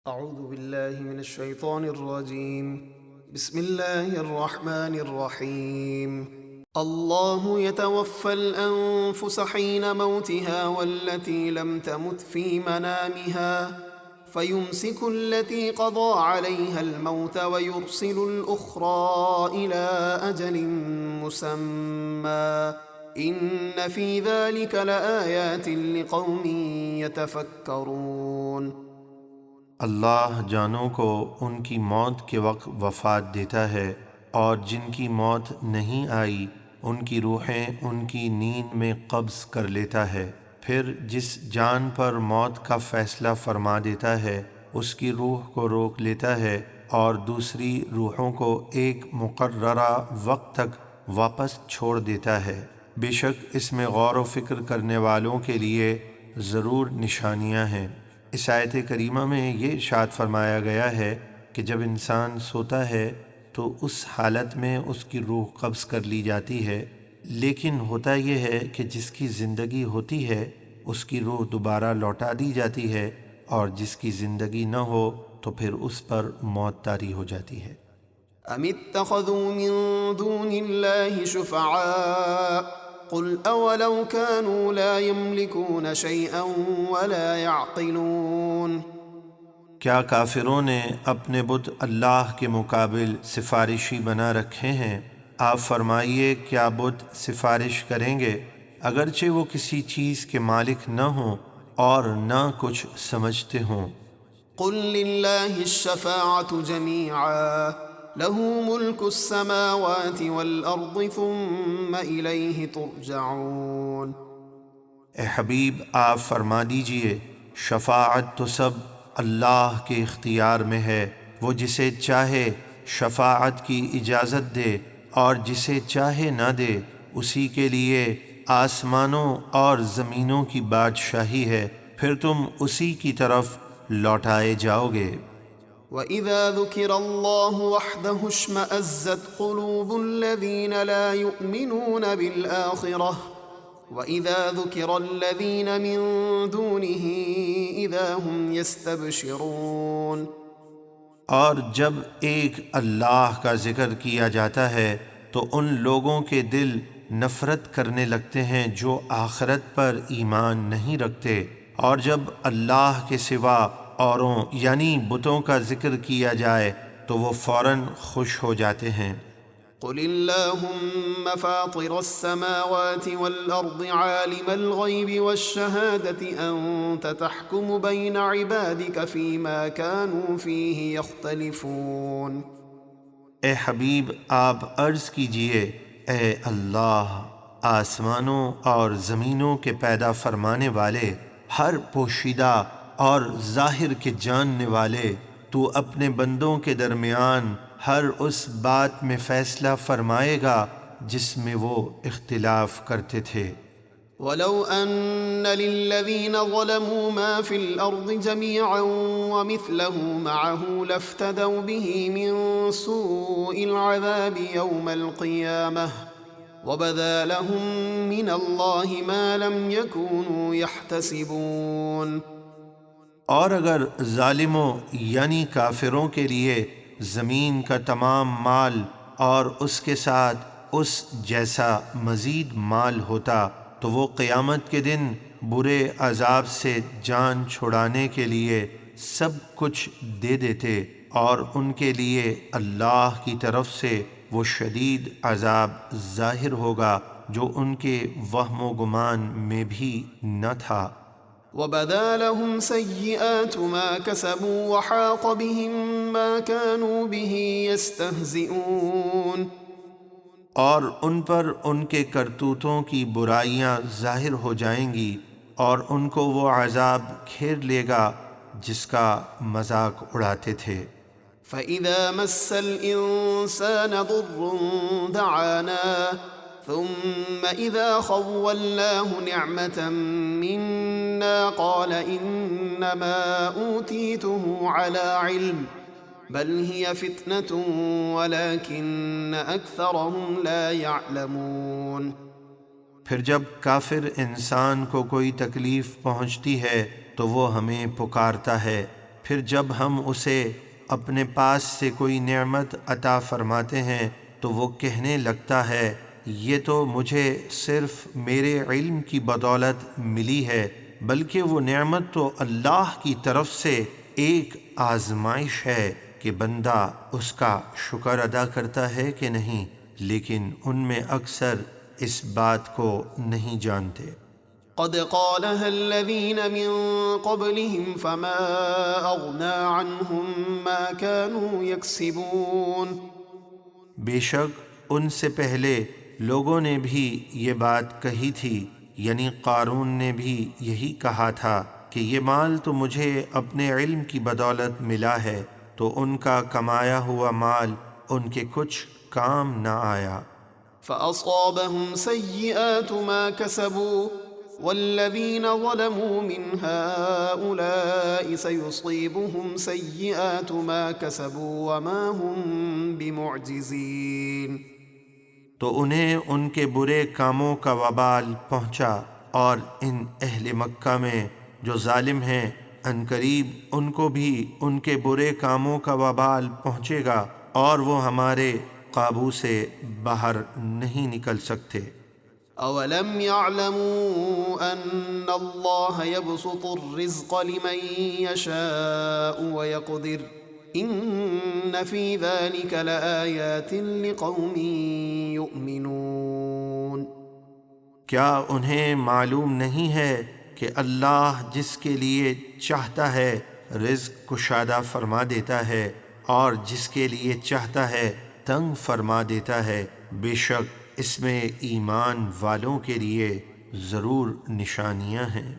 أعوذ بالله من الشيطان الرجيم. بسم الله الرحمن الرحيم. الله يتوفى الأنفس حين موتها والتي لم تمت في منامها فيمسك التي قضى عليها الموت ويرسل الأخرى إلى أجل مسمى إن في ذلك لآيات لقوم يتفكرون۔ اللہ جانوں کو ان کی موت کے وقت وفات دیتا ہے، اور جن کی موت نہیں آئی ان کی روحیں ان کی نیند میں قبض کر لیتا ہے، پھر جس جان پر موت کا فیصلہ فرما دیتا ہے اس کی روح کو روک لیتا ہے اور دوسری روحوں کو ایک مقررہ وقت تک واپس چھوڑ دیتا ہے۔ بے شک اس میں غور و فکر کرنے والوں کے لیے ضرور نشانیاں ہیں۔ اس آیت کریمہ میں یہ ارشاد فرمایا گیا ہے کہ جب انسان سوتا ہے تو اس حالت میں اس کی روح قبض کر لی جاتی ہے، لیکن ہوتا یہ ہے کہ جس کی زندگی ہوتی ہے اس کی روح دوبارہ لوٹا دی جاتی ہے، اور جس کی زندگی نہ ہو تو پھر اس پر موت طاری ہو جاتی ہے۔ أم اتخذوا من دون الله شفعاء قل أولو كانوا لا يملكون شيئا ولا يعقلون۔ کیا کافروں نے اپنے بت اللہ کے مقابل سفارشی بنا رکھے ہیں؟ آپ فرمائیے کیا بت سفارش کریں گے اگرچہ وہ کسی چیز کے مالک نہ ہوں اور نہ کچھ سمجھتے ہوں۔ قل لله الشفاعة جميعا له ملك السماوات والأرض ثم إليه ترجعون۔ اے حبیب آپ فرما دیجئے شفاعت تو سب اللہ کے اختیار میں ہے، وہ جسے چاہے شفاعت کی اجازت دے اور جسے چاہے نہ دے، اسی کے لیے آسمانوں اور زمینوں کی بادشاہی ہے، پھر تم اسی کی طرف لوٹائے جاؤ گے۔ وَإِذَا ذُكِرَ اللَّهُ وَحْدَهُ اشْمَأَزَّتْ قُلُوبُ الَّذِينَ لَا يُؤْمِنُونَ بِالْآخِرَةِ وَإِذَا ذُكِرَ الَّذِينَ مِن دُونِهِ إِذَا هُمْ يَسْتَبْشِرُونَ۔ اور جب ایک اللہ کا ذکر کیا جاتا ہے تو ان لوگوں کے دل نفرت کرنے لگتے ہیں جو آخرت پر ایمان نہیں رکھتے، اور جب اللہ کے سوا اوروں یعنی بتوں کا ذکر کیا جائے تو وہ فوراً خوش ہو جاتے ہیں۔ قل اللهم فاطر السماوات والأرض عالم الغيب والشهادة أنت تحكم بين عبادك فيما كانوا فيه يختلفون۔ اے حبیب آپ عرض کیجئے اے اللہ آسمانوں اور زمینوں کے پیدا فرمانے والے، ہر پوشیدہ اور ظاہر کے جاننے والے، تو اپنے بندوں کے درمیان ہر اس بات میں فیصلہ فرمائے گا جس میں وہ اختلاف کرتے تھے۔ وَلَوْ أَنَّ لِلَّذِينَ ظَلَمُوا مَا فِي الْأَرْضِ جَمِيعًا وَمِثْلَهُ مَعَهُ لَافْتَدَوْا بِهِ مِن سُوءِ الْعَذَابِ يَوْمَ الْقِيَامَةِ وَبَدَا لَهُم مِّنَ اللَّهِ مَا لَمْ يَكُونُوا يَحْتَسِبُونَ۔ اور اگر ظالموں یعنی کافروں کے لیے زمین کا تمام مال اور اس کے ساتھ اس جیسا مزید مال ہوتا تو وہ قیامت کے دن برے عذاب سے جان چھڑانے کے لیے سب کچھ دے دیتے، اور ان کے لیے اللہ کی طرف سے وہ شدید عذاب ظاہر ہوگا جو ان کے وہم و گمان میں بھی نہ تھا۔ وَبَدَا لَهُمْ سَيِّئَاتُ مَا كَسَبُوا وَحَاقَ بِهِم مَّا كَانُوا بِهِ يَسْتَهْزِئُونَ۔ اور ان پر ان کے کرتوتوں کی برائیاں ظاہر ہو جائیں گی، اور ان کو وہ عذاب گھیر لے گا جس کا مذاق اڑاتے تھے۔ فَإِذَا مَسَّ الْإِنسَانَ ضُرٌّ دَعَانَا ثُمَّ إِذَا خَوَّلْنَاهُ نِعْمَةً مِنَّا قَالَ إِنَّمَا أُوتِيتُهُ عَلَى عِلْمٍ بَلْ هِيَ فِتْنَةٌ وَلَكِنَّ أَكْثَرَهُمْ لَا يَعْلَمُونَ۔ پھر جب کافر انسان کو کوئی تکلیف پہنچتی ہے تو وہ ہمیں پکارتا ہے، پھر جب ہم اسے اپنے پاس سے کوئی نعمت عطا فرماتے ہیں تو وہ کہنے لگتا ہے یہ تو مجھے صرف میرے علم کی بدولت ملی ہے، بلکہ وہ نعمت تو اللہ کی طرف سے ایک آزمائش ہے کہ بندہ اس کا شکر ادا کرتا ہے کہ نہیں، لیکن ان میں اکثر اس بات کو نہیں جانتے۔ قد قالها الذين من قبلهم فما أغنى عنهم ما كانوا يكسبون۔ بے شک ان سے پہلے لوگوں نے بھی یہ بات کہی تھی، یعنی قارون نے بھی یہی کہا تھا کہ یہ مال تو مجھے اپنے علم کی بدولت ملا ہے، تو ان کا کمایا ہوا مال ان کے کچھ کام نہ آیا۔ فأصابهم سيئات ما كسبوا والذين ظلموا من هؤلاء سيصيبهم سيئات ما كسبوا وما هم بمعجزين۔ تو انہیں ان کے برے کاموں کا وبال پہنچا، اور ان اہل مکہ میں جو ظالم ہیں عنقریب ان کو بھی ان کے برے کاموں کا وبال پہنچے گا، اور وہ ہمارے قابو سے باہر نہیں نکل سکتے۔ اولم يعلموا ان اللہ يبسط الرزق لمن يشاء ويقدر ان في ذلك لآیات لقوم یؤمنون۔ کیا انہیں معلوم نہیں ہے کہ اللہ جس کے لیے چاہتا ہے رزق کشادہ فرما دیتا ہے، اور جس کے لیے چاہتا ہے تنگ فرما دیتا ہے؟ بے شک اس میں ایمان والوں کے لیے ضرور نشانیاں ہیں۔